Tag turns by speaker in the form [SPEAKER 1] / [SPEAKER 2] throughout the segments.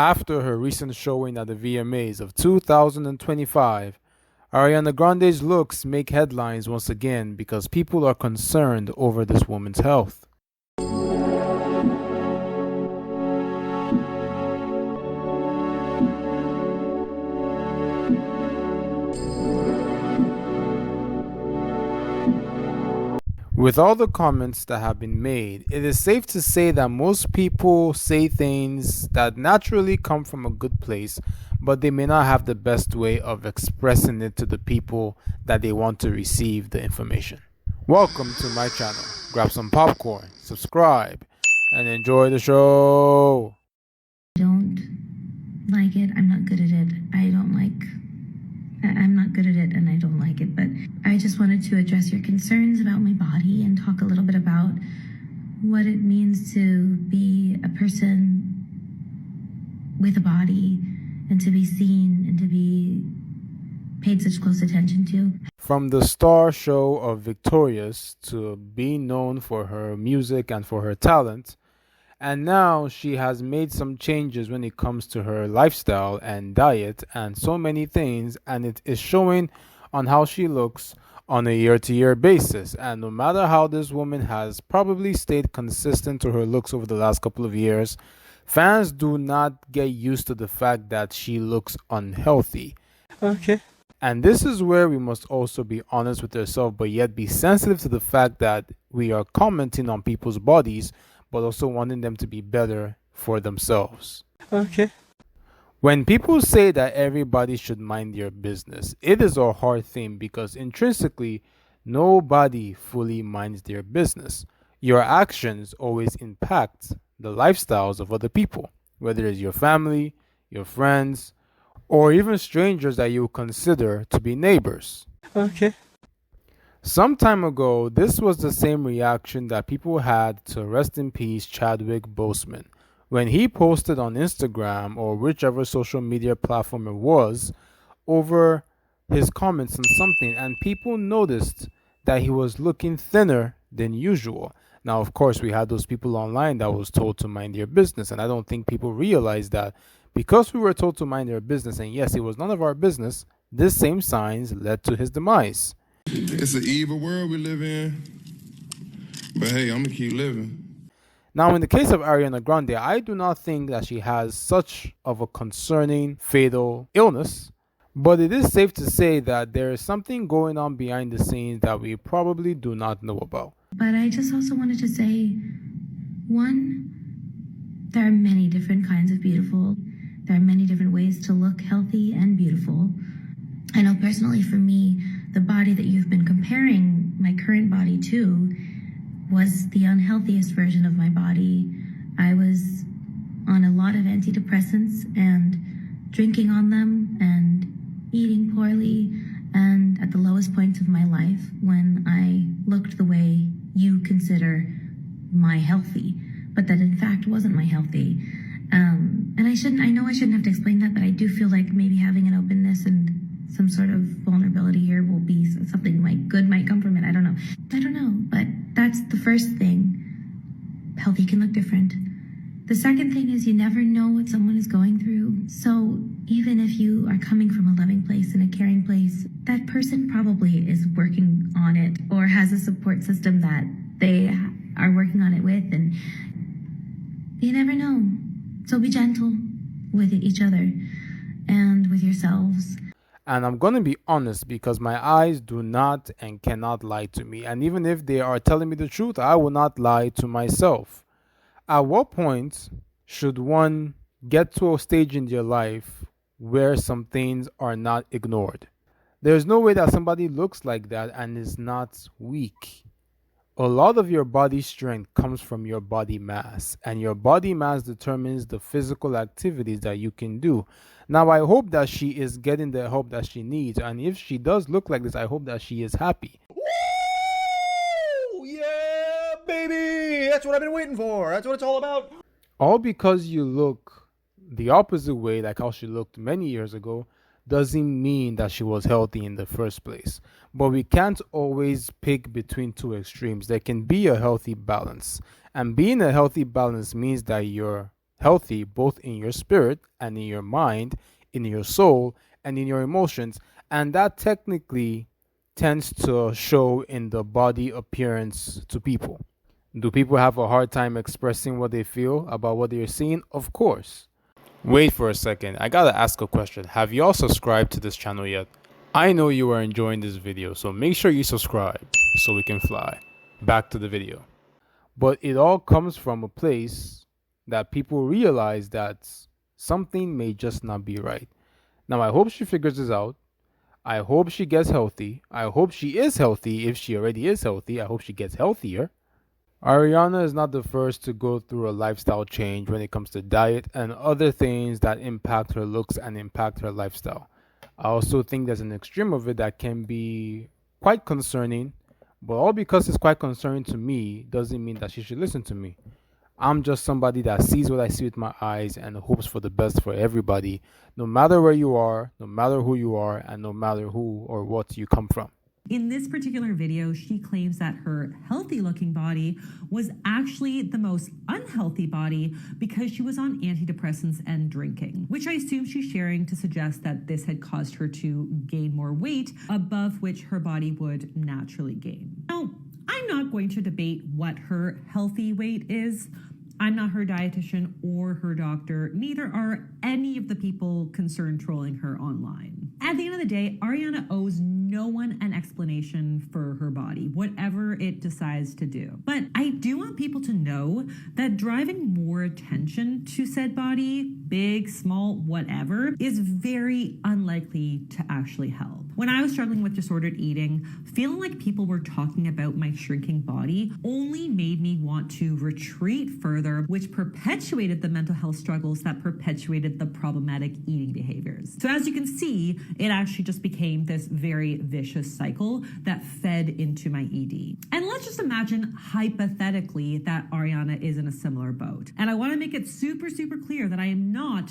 [SPEAKER 1] After her recent showing at the VMAs of 2025, Ariana Grande's looks make headlines once again because people are concerned over this woman's health. With all the comments that have been made, it is safe to say that most people say things that naturally come from a good place, but they may not have the best way of expressing it to the people that they want to receive the information. Welcome to my channel. Grab some popcorn, subscribe, and enjoy the show.
[SPEAKER 2] Don't like it. I'm not good at it. I'm not good at it and I don't like it, but I just wanted to address your concerns about my body and talk a little bit about what it means to be a person with a body and to be seen and to be paid such close attention to.
[SPEAKER 1] From the star show of Victorious to being known for her music and for her talent, and now she has made some changes when it comes to her lifestyle and diet and so many things, and it is showing on how she looks on a year-to-year basis. And no matter how this woman has probably stayed consistent to her looks over the last couple of years, fans do not get used to the fact that she looks unhealthy. Okay. And this is where we must also be honest with ourselves, but yet be sensitive to the fact that we are commenting on people's bodies, but also wanting them to be better for themselves. Okay. When people say that everybody should mind their business, it is a hard thing because intrinsically, nobody fully minds their business. Your actions always impact the lifestyles of other people, whether it's your family, your friends, or even strangers that you consider to be neighbors. Okay. Some time ago, this was the same reaction that people had to rest in peace Chadwick Boseman when he posted on Instagram or whichever social media platform it was over his comments on something, and people noticed that he was looking thinner than usual. Now, of course, we had those people online that was told to mind their business, and I don't think people realized that because we were told to mind their business, and yes, it was none of our business, this same signs led to his demise.
[SPEAKER 3] It's an evil world we live in, but hey, I'm gonna keep living.
[SPEAKER 1] Now, in the case of Ariana Grande, I do not think that she has such of a concerning fatal illness, but it is safe to say that there is something going on behind the scenes that we probably do not know about.
[SPEAKER 2] But I just also wanted to say, one, there are many different kinds of beautiful. There are many different ways to look healthy and beautiful. I know personally for me, the body that you've been comparing my current body to was the unhealthiest version of my body. I was on a lot of antidepressants and drinking on them and eating poorly and at the lowest points of my life when I looked the way you consider my healthy, but that in fact wasn't my healthy. And I know I shouldn't have to explain that, but I do feel like maybe having an openness and some sort of vulnerability here will be something like good might come from it. I don't know, but that's the first thing. Healthy can look different. The second thing is you never know what someone is going through. So even if you are coming from a loving place and a caring place, that person probably is working on it or has a support system that they are working on it with, and you never know. So be gentle with each other and with yourselves.
[SPEAKER 1] And I'm going to be honest because my eyes do not and cannot lie to me. And even if they are telling me the truth, I will not lie to myself. At what point should one get to a stage in their life where some things are not ignored? There's no way that somebody looks like that and is not weak. A lot of your body strength comes from your body mass, and your body mass determines the physical activities that you can do. Now, I hope that she is getting the help that she needs, and if she does look like this, I hope that she is happy.
[SPEAKER 4] Woo! Yeah, baby! That's what I've been waiting for. That's what it's all about.
[SPEAKER 1] All because you look the opposite way, like how she looked many years ago, doesn't mean that she was healthy in the first place. But we can't always pick between two extremes. There can be a healthy balance. And being a healthy balance means that your healthy both in your spirit and in your mind, in your soul, and in your emotions. And that technically tends to show in the body appearance to people. Do people have a hard time expressing what they feel about what they're seeing? Of course. Wait for a second, I gotta ask a question. Have y'all subscribed to this channel yet? I know you are enjoying this video, so make sure you subscribe so we can fly. Back to the video. But it all comes from a place that people realize that something may just not be right. Now, I hope she figures this out. I hope she gets healthy. I hope she is healthy if she already is healthy. I hope she gets healthier. Ariana is not the first to go through a lifestyle change when it comes to diet and other things that impact her looks and impact her lifestyle. I also think there's an extreme of it that can be quite concerning, but all because it's quite concerning to me doesn't mean that she should listen to me. I'm just somebody that sees what I see with my eyes and hopes for the best for everybody, no matter where you are, no matter who you are, and no matter who or what you come from.
[SPEAKER 5] In this particular video, she claims that her healthy looking body was actually the most unhealthy body because she was on antidepressants and drinking, which I assume she's sharing to suggest that this had caused her to gain more weight above which her body would naturally gain. Now, I'm not going to debate what her healthy weight is. I'm not her dietitian or her doctor. Neither are any of the people concerned trolling her online. At the end of the day, Ariana owes no one an explanation for her body, whatever it decides to do. But I do want people to know that driving more attention to said body, big, small, whatever, is very unlikely to actually help. When I was struggling with disordered eating, feeling like people were talking about my shrinking body only made me want to retreat further, which perpetuated the mental health struggles that perpetuated the problematic eating behaviors. So as you can see, it actually just became this very vicious cycle that fed into my ED. And let's just imagine hypothetically that Ariana is in a similar boat. And I want to make it super, super clear that I am not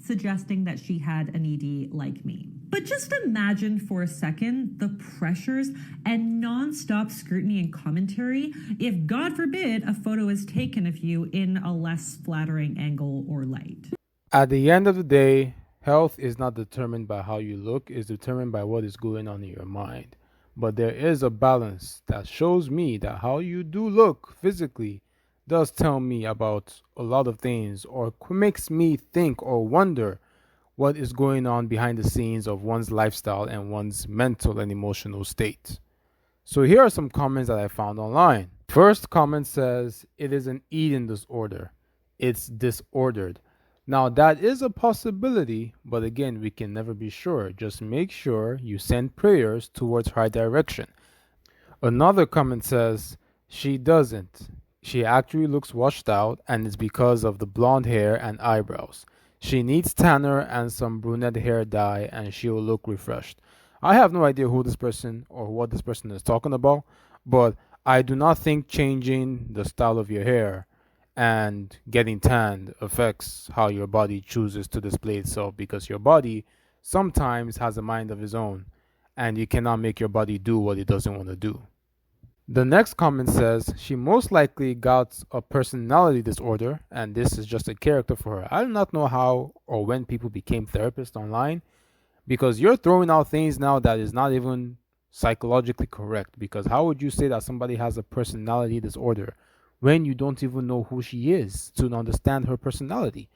[SPEAKER 5] suggesting that she had an ED like me. But just imagine for a second the pressures and non-stop scrutiny and commentary if, God forbid, a photo is taken of you in a less flattering angle or light.
[SPEAKER 1] At the end of the day, health is not determined by how you look, it's determined by what is going on in your mind. But there is a balance that shows me that how you do look physically does tell me about a lot of things, or makes me think or wonder what is going on behind the scenes of one's lifestyle and one's mental and emotional state. So here are some comments that I found online. First comment says, it is an eating disorder. It's disordered. Now that is a possibility, but again, we can never be sure. Just make sure you send prayers towards right direction. Another comment says, she doesn't. She actually looks washed out, and it's because of the blonde hair and eyebrows. She needs tanner and some brunette hair dye, and she'll look refreshed. I have no idea who this person or what this person is talking about, but I do not think changing the style of your hair and getting tanned affects how your body chooses to display itself, because your body sometimes has a mind of its own, and you cannot make your body do what it doesn't want to do. The next comment says she most likely got a personality disorder and this is just a character for her. I do not know how or when people became therapists online, because you're throwing out things now that is not even psychologically correct. Because how would you say that somebody has a personality disorder when you don't even know who she is to understand her personality?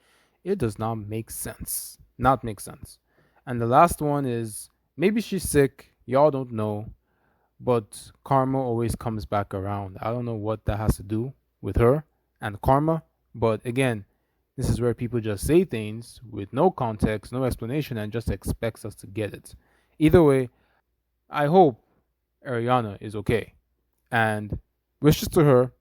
[SPEAKER 1] It does not make sense. Not make sense. And the last one is, maybe she's sick, y'all don't know, but karma always comes back around. I don't know what that has to do with her and karma, but again, this is where people just say things with no context, no explanation, and just expects us to get it. Either way, I hope Ariana is okay, and wishes to her.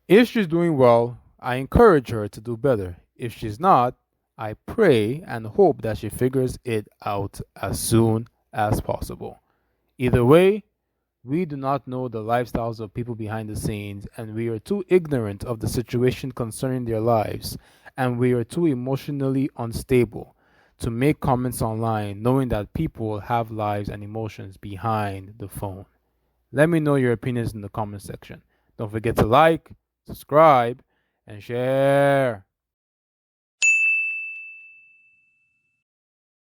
[SPEAKER 1] If she's doing well, I encourage her to do better. If she's not, I pray and hope that she figures it out as soon as possible. Either way, we do not know the lifestyles of people behind the scenes, and we are too ignorant of the situation concerning their lives, and we are too emotionally unstable to make comments online knowing that people have lives and emotions behind the phone. Let me know your opinions in the comment section. Don't forget to like, subscribe, and share.